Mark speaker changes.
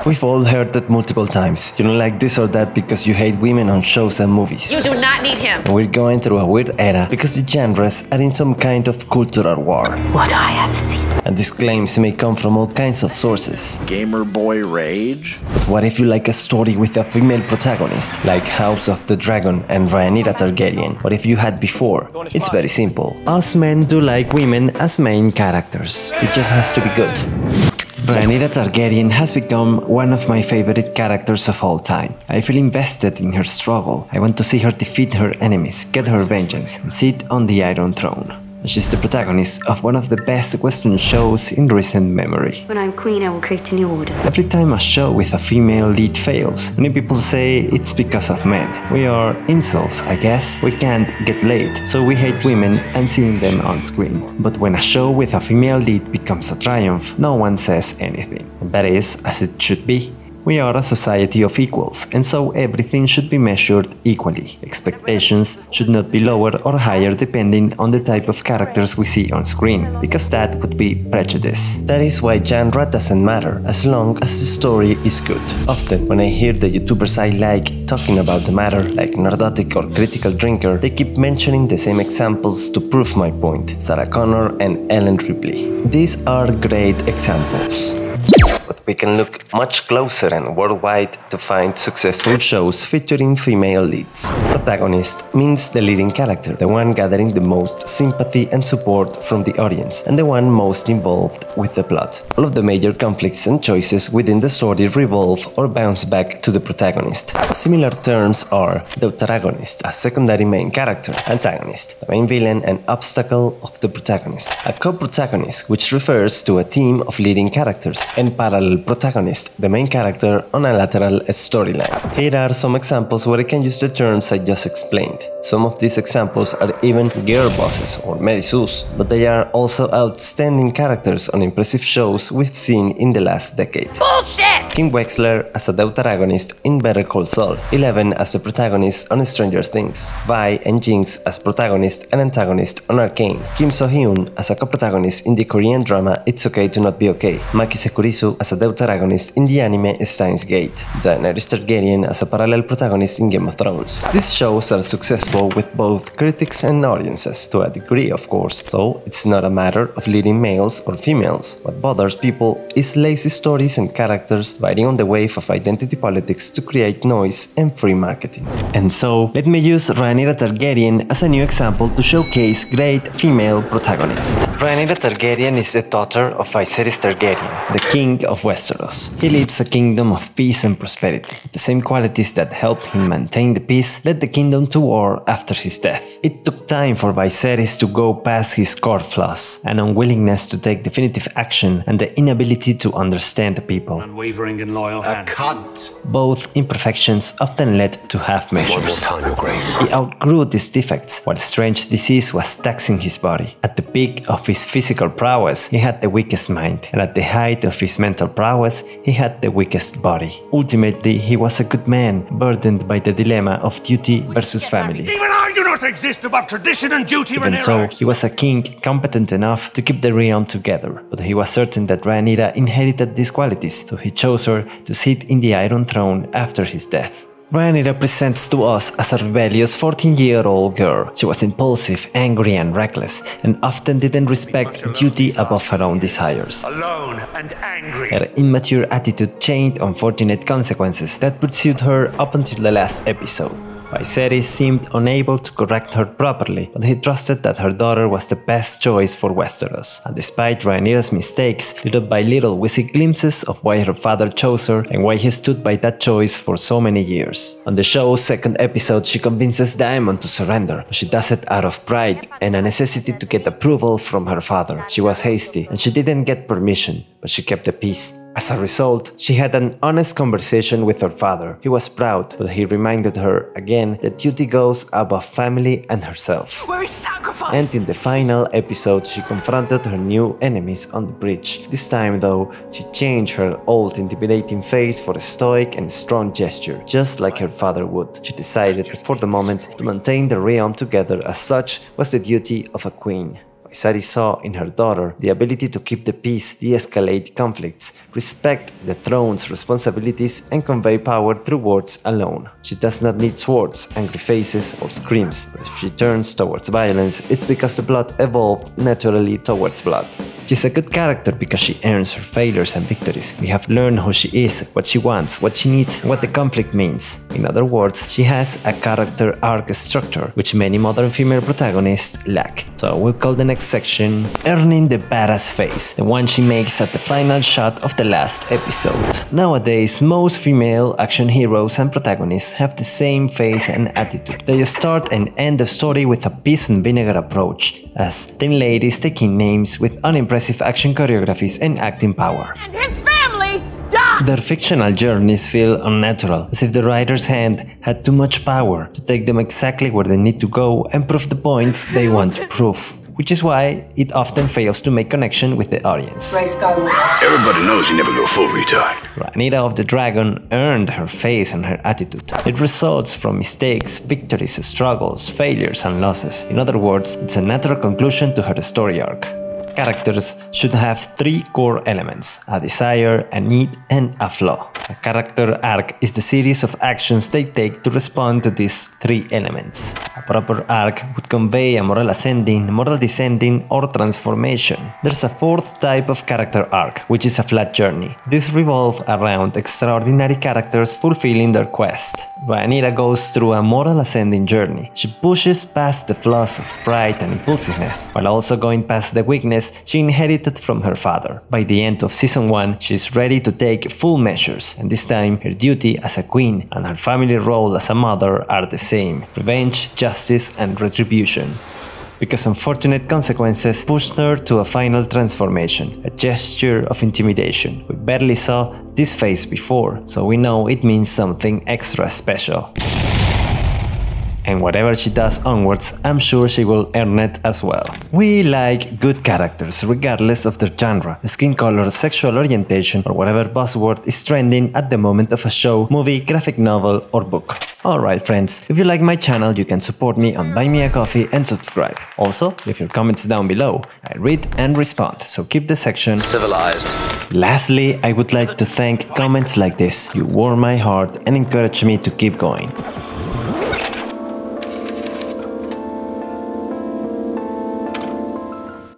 Speaker 1: We've all heard that multiple times. You don't like this or that because you hate women on shows and movies.
Speaker 2: You do not need him.
Speaker 1: And we're going through a weird era because the genres are in some kind of cultural war.
Speaker 2: What I have seen.
Speaker 1: And these claims may come from all kinds of sources.
Speaker 3: Gamer boy rage?
Speaker 1: But what if you like a story with a female protagonist, like House of the Dragon and Rhaenyra Targaryen? What if you had before? It's very simple. Us men do like women as main characters. It just has to be good. Rhaenyra Targaryen has become one of my favorite characters of all time. I feel invested in her struggle. I want to see her defeat her enemies, get her vengeance, and sit on the Iron Throne. She's the protagonist of one of the best Western shows in recent memory.
Speaker 4: When I'm queen, I will create a new order.
Speaker 1: Every time a show with a female lead fails, many people say it's because of men. We are incels, I guess. We can't get laid, so we hate women and seeing them on screen. But when a show with a female lead becomes a triumph, no one says anything. And that is as it should be. We are a society of equals, and so everything should be measured equally. Expectations should not be lower or higher depending on the type of characters we see on screen, because that would be prejudice. That is why genre doesn't matter, as long as the story is good. Often, when I hear the YouTubers I like talking about the matter, like Nerdotic or Critical Drinker, they keep mentioning the same examples to prove my point: Sarah Connor and Ellen Ripley. These are great examples. But we can look much closer and worldwide to find successful shows featuring female leads. Protagonist means the leading character, the one gathering the most sympathy and support from the audience, and the one most involved with the plot. All of the major conflicts and choices within the story revolve or bounce back to the protagonist. Similar terms are deuteragonist, a secondary main character; antagonist, the main villain and obstacle of the protagonist; a co-protagonist, which refers to a team of leading characters; and parallel protagonist, the main character on a lateral storyline. Here are some examples where I can use the terms I just explained. Some of these examples are even girl bosses or Merisus, but they are also outstanding characters on impressive shows we've seen in the last decade.
Speaker 2: Bullshit!
Speaker 1: Kim Wexler as a deuteragonist in Better Call Saul, Eleven as a protagonist on Stranger Things, Vi and Jinx as protagonist and antagonist on Arcane, Kim So-hyun as a co-protagonist in the Korean drama It's Okay to Not Be Okay, Maki Sekurisu as a deuteragonist in the anime Steins Gate, Rhaenyra Targaryen as a parallel protagonist in Game of Thrones. These shows are successful with both critics and audiences, to a degree of course, so it's not a matter of leading males or females. What bothers people is lazy stories and characters riding on the wave of identity politics to create noise and free marketing. And so, let me use Rhaenyra Targaryen as a new example to showcase great female protagonists. Rhaenyra Targaryen is the daughter of Viserys Targaryen, the king of Westeros. He leads a kingdom of peace and prosperity. The same qualities that helped him maintain the peace led the kingdom to war after his death. It took time for Viserys to go past his core flaws, an unwillingness to take definitive action and the inability to understand the people.
Speaker 5: Unwavering and loyal hand.
Speaker 3: A cunt.
Speaker 1: Both imperfections often led to half measures. He outgrew these defects, while a strange disease was taxing his body. At the peak of his physical prowess, he had the weakest mind, and at the height of his mental prowess, he had the weakest body. Ultimately, he was a good man, burdened by the dilemma of duty versus family.
Speaker 5: Even I do not exist above tradition and duty,
Speaker 1: Even so, he was a king competent enough to keep the realm together. But he was certain that Rhaenyra inherited these qualities, so he chose her to sit in the Iron Throne after his death. Rhaenyra presents to us as a rebellious 14-year-old girl. She was impulsive, angry and reckless, and often didn't respect duty above her own desires.
Speaker 5: alone and angry.
Speaker 1: Her immature attitude chained unfortunate consequences that pursued her up until the last episode. Viserys seemed unable to correct her properly, but he trusted that her daughter was the best choice for Westeros. And despite Rhaenyra's mistakes, little by little we see glimpses of why her father chose her and why he stood by that choice for so many years. On the show's second episode, she convinces Daemon to surrender, but she does it out of pride and a necessity to get approval from her father. She was hasty, and she didn't get permission, but she kept the peace. As a result, she had an honest conversation with her father. He was proud, but he reminded her again that duty goes above family and herself.
Speaker 2: We're sacrificed.
Speaker 1: And in the final episode, she confronted her new enemies on the bridge. This time though, she changed her old intimidating face for a stoic and strong gesture, just like her father would. She decided, for the moment, to maintain the realm together, as such was the duty of a queen. Sari saw in her daughter the ability to keep the peace, de-escalate conflicts, respect the throne's responsibilities, and convey power through words alone. She does not need swords, angry faces, or screams, but if she turns towards violence, it's because the blood evolved naturally towards blood. She's a good character because she earns her failures and victories. We have learned who she is, what she wants, what she needs, what the conflict means. In other words, she has a character arc structure, which many modern female protagonists lack. So we'll call the next section Earning the Badass Face, the one she makes at the final shot of the last episode. Nowadays, most female action heroes and protagonists have the same face and attitude. They start and end the story with a peace and vinegar approach, as thin ladies taking names with unimpressive action choreographies and acting power.
Speaker 2: And his family died!
Speaker 1: Their fictional journeys feel unnatural, as if the writer's hand had too much power to take them exactly where they need to go and prove the points they want to prove, which is why it often fails to make connection with the audience.
Speaker 5: Everybody knows you never go full retard.
Speaker 1: Rhaenyra of the Dragon earned her face and her attitude. It results from mistakes, victories, struggles, failures, and losses. In other words, it's a natural conclusion to her story arc. Characters should have three core elements: a desire, a need, and a flaw. A character arc is the series of actions they take to respond to these three elements. A proper arc would convey a moral ascending, moral descending, or transformation. There's a fourth type of character arc, which is a flat journey. These revolve around extraordinary characters fulfilling their quest. Rhaenyra goes through a moral ascending journey. She pushes past the flaws of pride and impulsiveness, while also going past the weakness she inherited from her father. By the end of season 1, she's ready to take full measures, and this time her duty as a queen and her family role as a mother are the same: revenge, justice, and retribution. Because unfortunate consequences pushed her to a final transformation, a gesture of intimidation. We barely saw this face before, so we know it means something extra special. And whatever she does onwards, I'm sure she will earn it as well. We like good characters, regardless of their genre, skin color, sexual orientation, or whatever buzzword is trending at the moment of a show, movie, graphic novel, or book. Alright friends, if you like my channel, you can support me on Buy Me A Coffe and subscribe. Also, leave your comments down below. I read and respond, so keep the section
Speaker 3: Civilized.
Speaker 1: Lastly, I would like to thank comments like this. You warm my heart and encourage me to keep going.